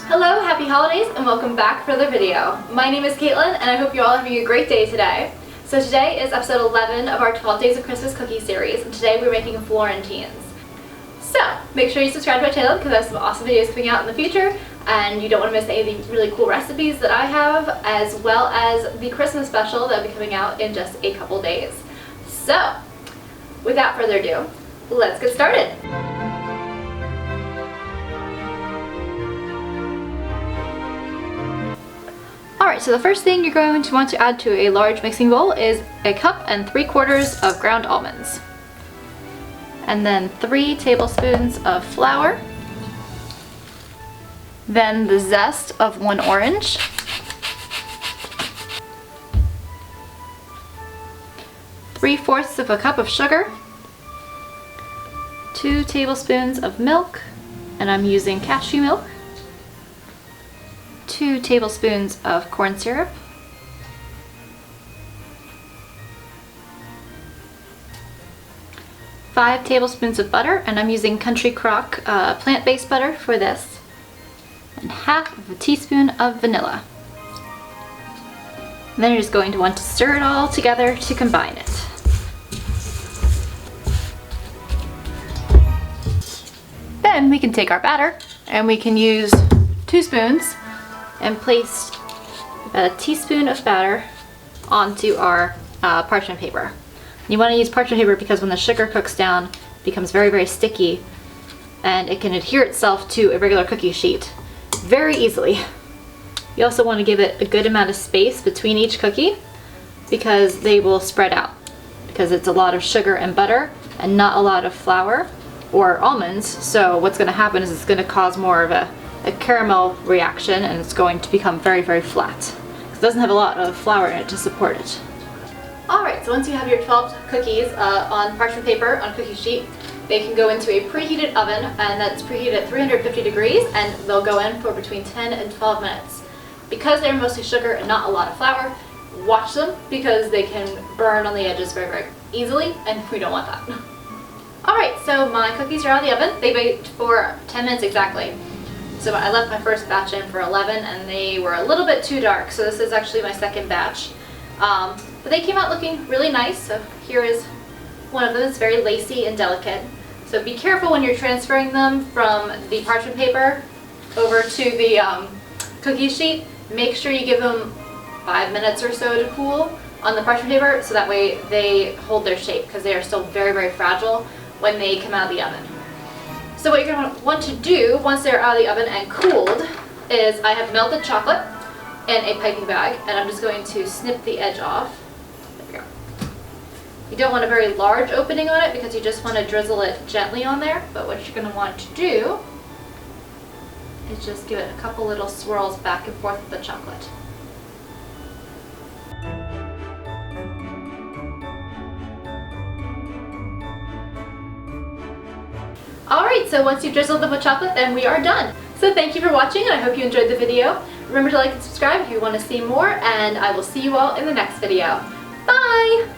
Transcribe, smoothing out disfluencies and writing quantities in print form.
Hello, happy holidays, and welcome back for the video. My name is Caitlin, and I hope you're all having a great day today. So today is episode 11 of our 12 Days of Christmas Cookie series, and today we're making Florentines. So make sure you subscribe to my channel because I have some awesome videos coming out in the future, and you don't want to miss any of the really cool recipes that I have, as well as the Christmas special that will be coming out in just a couple days. So without further ado, let's get started. Alright, so the first thing you're going to want to add to a large mixing bowl is a cup and 3/4 of ground almonds. And then 3 tablespoons of flour. Then the zest of 1 orange. 3/4 of a cup of sugar. 2 tablespoons of milk, and I'm using cashew milk. 2 tablespoons of corn syrup. 5 tablespoons of butter, and I'm using Country Crock plant-based butter for this. And 1/2 teaspoon of vanilla. And then you're just going to want to stir it all together to combine it. Then we can take our batter and we can use 2 spoons and place about a teaspoon of batter onto our parchment paper. You want to use parchment paper because when the sugar cooks down, it becomes very, very sticky, and it can adhere itself to a regular cookie sheet very easily. You also want to give it a good amount of space between each cookie because they will spread out, because it's a lot of sugar and butter and not a lot of flour or almonds. So what's going to happen is it's going to cause more of a caramel reaction, and it's going to become very, very flat. It doesn't have a lot of flour in it to support it. Alright, so once you have your 12 cookies on parchment paper on a cookie sheet, they can go into a preheated oven, and that's preheated at 350 degrees, and they'll go in for between 10 and 12 minutes. Because they're mostly sugar and not a lot of flour, watch them because they can burn on the edges very, very easily, and we don't want that. Alright, so my cookies are out of the oven. They baked for 10 minutes exactly. So I left my first batch in for 11, and they were a little bit too dark, so this is actually my second batch. But they came out looking really nice. So here is one of them. It's very lacy and delicate. So be careful when you're transferring them from the parchment paper over to the cookie sheet. Make sure you give them 5 minutes or so to cool on the parchment paper, so that way they hold their shape, because they are still very, very fragile when they come out of the oven. So what you're going to want to do once they're out of the oven and cooled is I have melted chocolate in a piping bag, and I'm just going to snip the edge off. There we go. You don't want a very large opening on it because you just want to drizzle it gently on there, but what you're going to want to do is just give it a couple little swirls back and forth with the chocolate. Alright, so once you've drizzled them with chocolate, then we are done. So thank you for watching, and I hope you enjoyed the video. Remember to like and subscribe if you want to see more, and I will see you all in the next video. Bye!